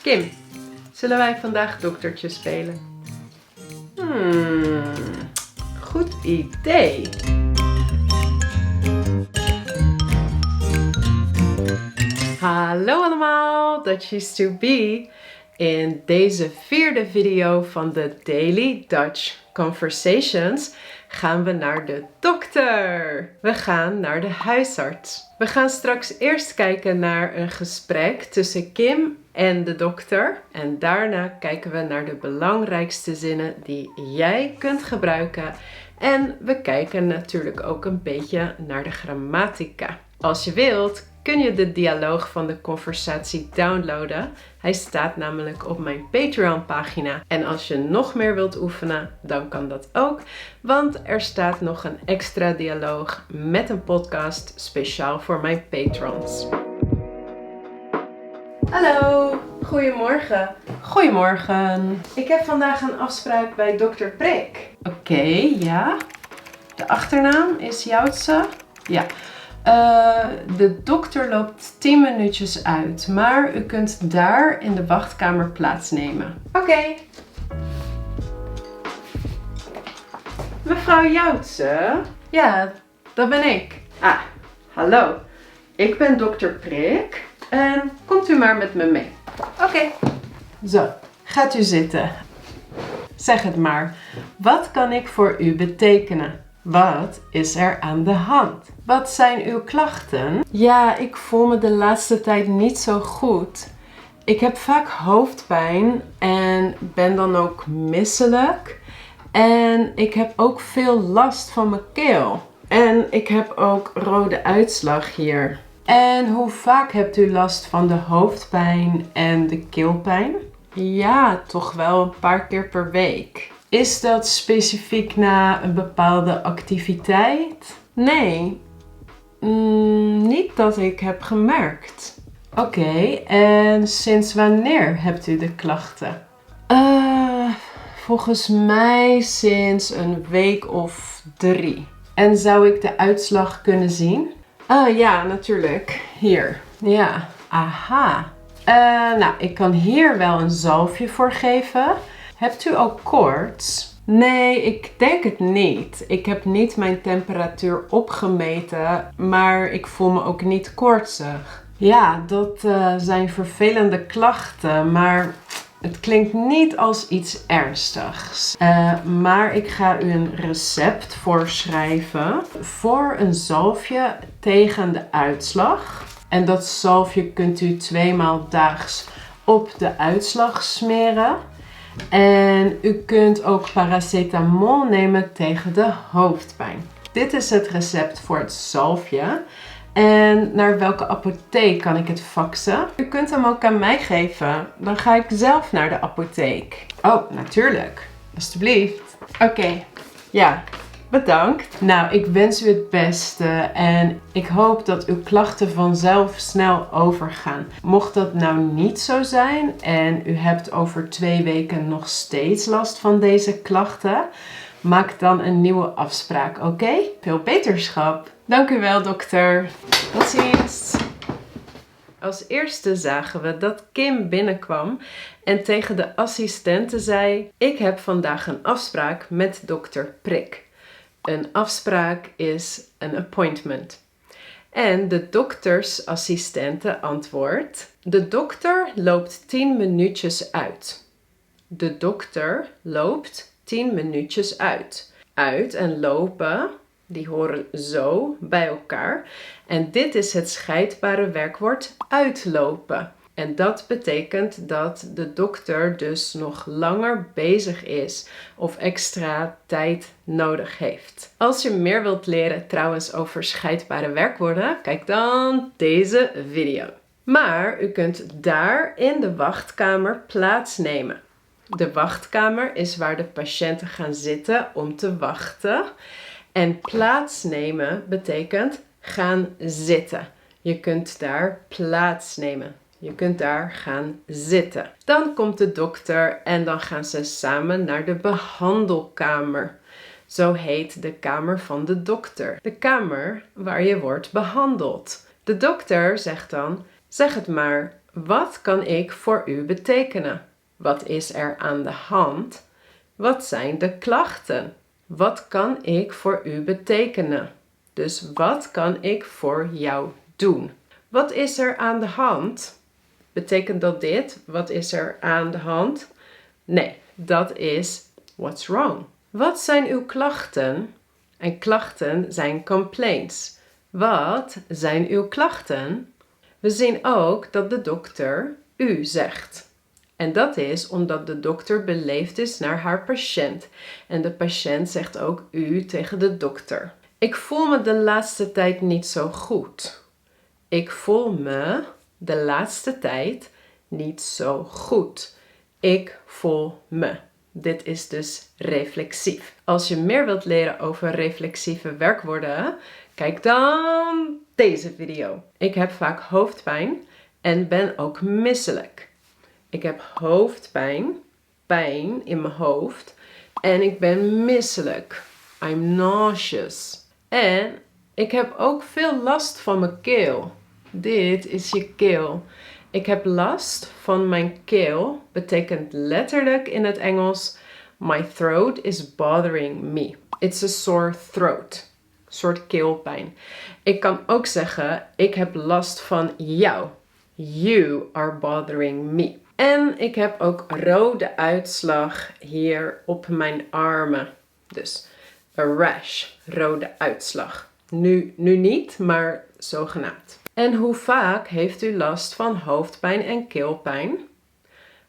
Kim, zullen wij vandaag doktertje spelen? Goed idee. Hallo allemaal, Dutchies to be. In deze vierde video van de Daily Dutch Conversations gaan we naar de dokter. We gaan naar de huisarts. We gaan straks eerst kijken naar een gesprek tussen Kim en de dokter. En daarna kijken we naar de belangrijkste zinnen die jij kunt gebruiken. En we kijken natuurlijk ook een beetje naar de grammatica. Als je wilt, kun je de dialoog van de conversatie downloaden. Hij staat namelijk op mijn Patreon pagina. En als je nog meer wilt oefenen, dan kan dat ook. Want er staat nog een extra dialoog met een podcast speciaal voor mijn patrons. Hallo, goedemorgen. Goedemorgen. Ik heb vandaag een afspraak bij dokter Prik. Oké, ja. De achternaam is Joutse. Ja. De dokter loopt 10 minuutjes uit, maar u kunt daar in de wachtkamer plaatsnemen. Oké. Mevrouw Joutse? Ja, dat ben ik. Ah, hallo. Ik ben dokter Prik en komt u maar met me mee. Oké. Zo, gaat u zitten. Zeg het maar. Wat kan ik voor u betekenen? Wat is er aan de hand? Wat zijn uw klachten? Ja, ik voel me de laatste tijd niet zo goed. Ik heb vaak hoofdpijn en ben dan ook misselijk. En ik heb ook veel last van mijn keel. En ik heb ook rode uitslag hier. En hoe vaak hebt u last van de hoofdpijn en de keelpijn? Ja, toch wel een paar keer per week. Is dat specifiek na een bepaalde activiteit? Nee, niet dat ik heb gemerkt. Oké, en sinds wanneer hebt u de klachten? Volgens mij sinds een week of 3. En zou ik de uitslag kunnen zien? Ja, natuurlijk. Hier. Ja, aha. Nou, ik kan hier wel een zalfje voor geven. Hebt u ook koorts? Nee, ik denk het niet. Ik heb niet mijn temperatuur opgemeten, maar ik voel me ook niet koortsig. Ja, dat zijn vervelende klachten, maar het klinkt niet als iets ernstigs. Maar ik ga u een recept voorschrijven voor een zalfje tegen de uitslag. En dat zalfje kunt u 2 maal daags op de uitslag smeren. En u kunt ook paracetamol nemen tegen de hoofdpijn. Dit is het recept voor het zalfje. En naar welke apotheek kan ik het faxen? U kunt hem ook aan mij geven. Dan ga ik zelf naar de apotheek. Oh, natuurlijk. Alsjeblieft. Oké. Ja. Bedankt. Nou, ik wens u het beste en ik hoop dat uw klachten vanzelf snel overgaan. Mocht dat nou niet zo zijn en u hebt over 2 weken nog steeds last van deze klachten, maak dan een nieuwe afspraak, oké? Veel beterschap. Dank u wel, dokter. Tot ziens. Als eerste zagen we dat Kim binnenkwam en tegen de assistente zei: ik heb vandaag een afspraak met dokter Prik. Een afspraak is een appointment. En de doktersassistente antwoordt: de dokter loopt 10 minuutjes uit. De dokter loopt 10 minuutjes uit. Uit en lopen, die horen zo bij elkaar. En dit is het scheidbare werkwoord uitlopen. En dat betekent dat de dokter dus nog langer bezig is of extra tijd nodig heeft. Als je meer wilt leren trouwens over scheidbare werkwoorden, kijk dan deze video. Maar u kunt daar in de wachtkamer plaatsnemen. De wachtkamer is waar de patiënten gaan zitten om te wachten. En plaatsnemen betekent gaan zitten. Je kunt daar plaatsnemen. Je kunt daar gaan zitten. Dan komt de dokter en dan gaan ze samen naar de behandelkamer. Zo heet de kamer van de dokter. De kamer waar je wordt behandeld. De dokter zegt dan: zeg het maar, Wat kan ik voor u betekenen? Wat is er aan de hand? Wat zijn de klachten? Wat kan ik voor u betekenen? Dus wat kan ik voor jou doen? Wat is er aan de hand? Betekent dat dit? Wat is er aan de hand? Nee, dat is what's wrong. Wat zijn uw klachten? En klachten zijn complaints. Wat zijn uw klachten? We zien ook dat de dokter u zegt. En dat is omdat de dokter beleefd is naar haar patiënt. En de patiënt zegt ook u tegen de dokter. Ik voel me de laatste tijd niet zo goed. Ik voel me de laatste tijd niet zo goed. Ik voel me. Dit is dus reflexief. Als je meer wilt leren over reflexieve werkwoorden, kijk dan deze video. Ik heb vaak hoofdpijn en ben ook misselijk. Ik heb hoofdpijn, pijn in mijn hoofd en ik ben misselijk. I'm nauseous. En ik heb ook veel last van mijn keel. Dit is je keel. Ik heb last van mijn keel. Betekent letterlijk in het Engels: my throat is bothering me. It's a sore throat. Een soort keelpijn. Ik kan ook zeggen: ik heb last van jou. You are bothering me. En ik heb ook rode uitslag hier op mijn armen. Dus a rash, rode uitslag. Nu niet, maar zogenaamd. En hoe vaak heeft u last van hoofdpijn en keelpijn?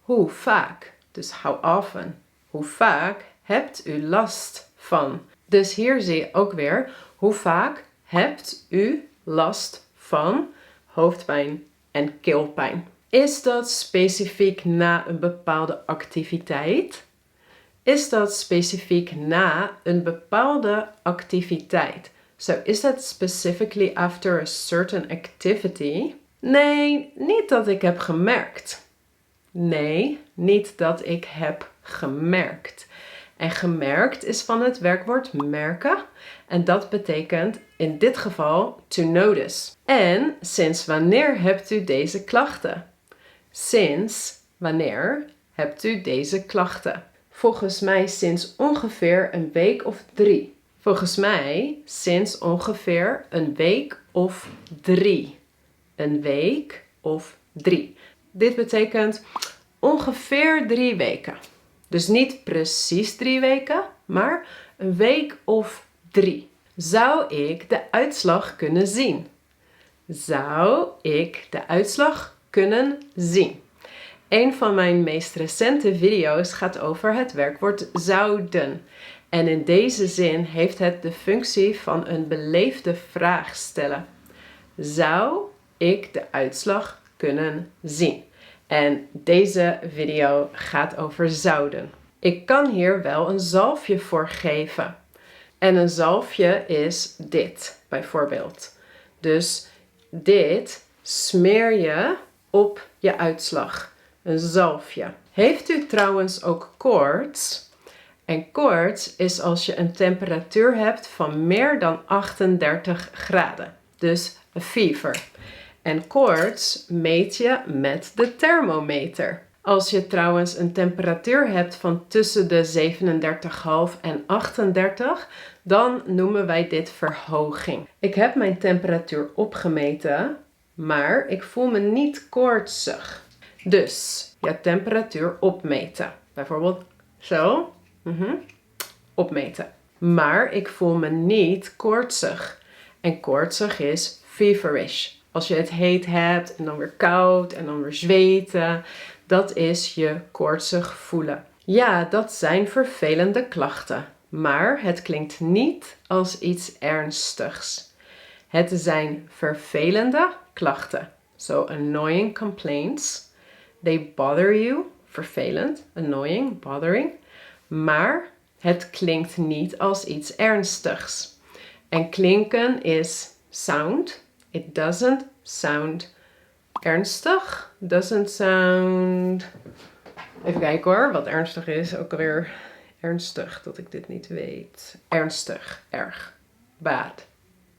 Hoe vaak? Dus how often? Hoe vaak hebt u last van? Dus hier zie je ook weer, hoe vaak hebt u last van hoofdpijn en keelpijn? Is dat specifiek na een bepaalde activiteit? Is dat specifiek na een bepaalde activiteit? So, is that specifically after a certain activity? Nee, niet dat ik heb gemerkt. Nee, niet dat ik heb gemerkt. En gemerkt is van het werkwoord merken. En dat betekent in dit geval to notice. En sinds wanneer hebt u deze klachten? Sinds wanneer hebt u deze klachten? Volgens mij sinds ongeveer een week of 3. Volgens mij sinds ongeveer een week of 3. Een week of 3. Dit betekent ongeveer 3 weken. Dus niet precies 3 weken, maar een week of 3. Zou ik de uitslag kunnen zien? Zou ik de uitslag kunnen zien? Een van mijn meest recente video's gaat over het werkwoord zouden. En in deze zin heeft het de functie van een beleefde vraag stellen. Zou ik de uitslag kunnen zien? En deze video gaat over zouden. Ik kan hier wel een zalfje voor geven. En een zalfje is dit, bijvoorbeeld. Dus dit smeer je op je uitslag. Een zalfje. Heeft u trouwens ook koorts? En koorts is als je een temperatuur hebt van meer dan 38 graden. Dus een fever. En koorts meet je met de thermometer. Als je trouwens een temperatuur hebt van tussen de 37,5 en 38, dan noemen wij dit verhoging. Ik heb mijn temperatuur opgemeten, maar ik voel me niet koortsig. Dus je temperatuur opmeten. Bijvoorbeeld zo. Opmeten. Maar ik voel me niet koortsig. En koortsig is feverish. Als je het heet hebt en dan weer koud en dan weer zweten. Dat is je koortsig voelen. Ja, dat zijn vervelende klachten. Maar het klinkt niet als iets ernstigs. Het zijn vervelende klachten. So annoying complaints. They bother you. Vervelend. Annoying. Bothering. Maar het klinkt niet als iets ernstigs. En klinken is sound. It doesn't sound ernstig. Doesn't sound... Even kijken hoor, wat ernstig is. Ook alweer ernstig, dat ik dit niet weet. Ernstig, erg, bad,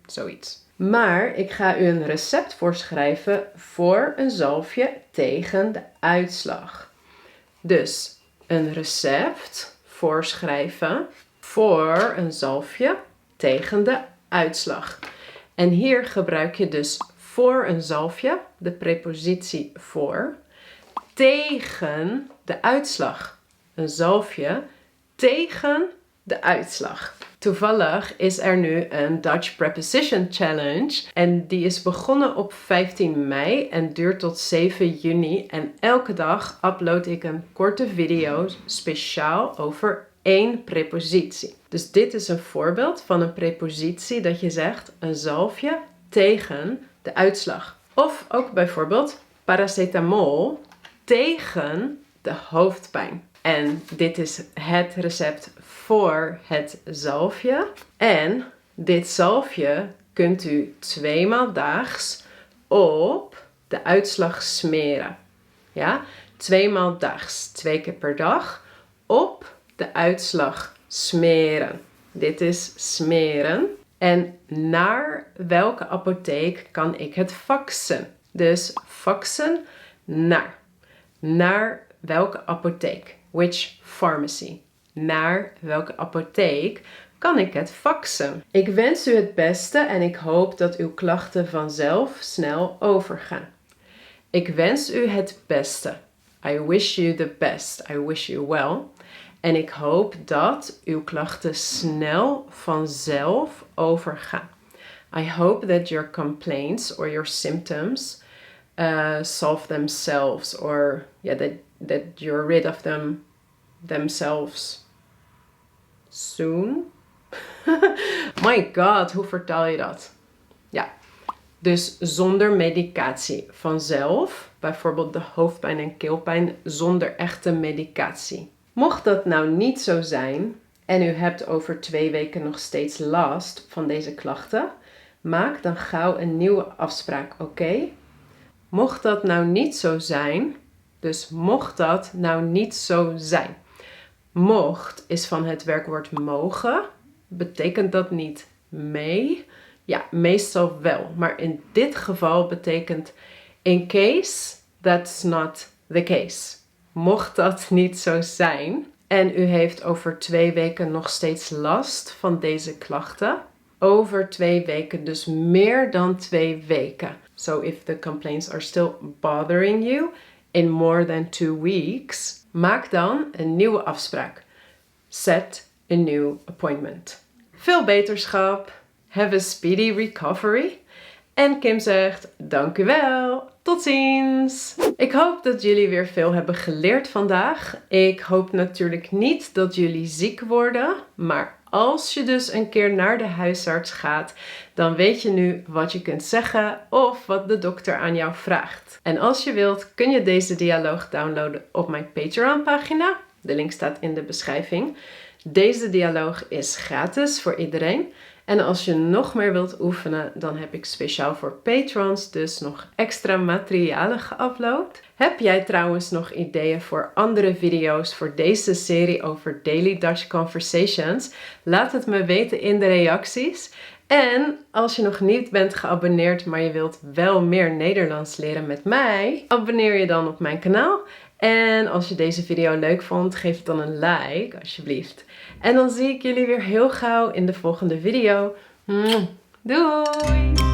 zoiets. Maar ik ga u een recept voorschrijven voor een zalfje tegen de uitslag. Dus een recept voorschrijven voor een zalfje tegen de uitslag. En hier gebruik je dus voor een zalfje, de prepositie voor, tegen de uitslag. Een zalfje tegen de uitslag. Toevallig is er nu een Dutch Preposition Challenge en die is begonnen op 15 mei en duurt tot 7 juni. En elke dag upload ik een korte video speciaal over 1 prepositie. Dus dit is een voorbeeld van een prepositie dat je zegt een zalfje tegen de uitslag. Of ook bijvoorbeeld paracetamol tegen de hoofdpijn. En dit is het recept voor het zalfje. En dit zalfje kunt u 2 maal daags op de uitslag smeren. Ja, 2 maal daags, 2 keer per dag op de uitslag smeren. Dit is smeren. En naar welke apotheek kan ik het faxen? Dus faxen naar welke apotheek? Which pharmacy? Naar welke apotheek kan ik het faxen? Ik wens u het beste en ik hoop dat uw klachten vanzelf snel overgaan. Ik wens u het beste. I wish you the best. I wish you well. En ik hoop dat uw klachten snel vanzelf overgaan. I hope that your complaints or your symptoms solve themselves, or that you're rid of themselves soon. My god, hoe vertaal je dat? Ja, dus zonder medicatie vanzelf, bijvoorbeeld de hoofdpijn en keelpijn zonder echte medicatie. Mocht dat nou niet zo zijn en u hebt over 2 weken nog steeds last van deze klachten, maak dan gauw een nieuwe afspraak, oké? Mocht dat nou niet zo zijn, dus mocht dat nou niet zo zijn. Mocht is van het werkwoord mogen, betekent dat niet mee? Ja, meestal wel, maar in dit geval betekent in case that's not the case. Mocht dat niet zo zijn en u heeft over 2 weken nog steeds last van deze klachten, over 2 weken, dus meer dan 2 weken. So if the complaints are still bothering you in more than 2 weeks, maak dan een nieuwe afspraak. Set a new appointment. Veel beterschap. Have a speedy recovery. En Kim zegt, dank u wel. Tot ziens! Ik hoop dat jullie weer veel hebben geleerd vandaag. Ik hoop natuurlijk niet dat jullie ziek worden, maar als je dus een keer naar de huisarts gaat, dan weet je nu wat je kunt zeggen of wat de dokter aan jou vraagt. En als je wilt, kun je deze dialoog downloaden op mijn Patreon-pagina. De link staat in de beschrijving. Deze dialoog is gratis voor iedereen. En als je nog meer wilt oefenen, dan heb ik speciaal voor patrons dus nog extra materialen geüpload. Heb jij trouwens nog ideeën voor andere video's voor deze serie over Daily Dutch Conversations? Laat het me weten in de reacties. En als je nog niet bent geabonneerd, maar je wilt wel meer Nederlands leren met mij, abonneer je dan op mijn kanaal. En als je deze video leuk vond, geef dan een like, alsjeblieft. En dan zie ik jullie weer heel gauw in de volgende video. Doei!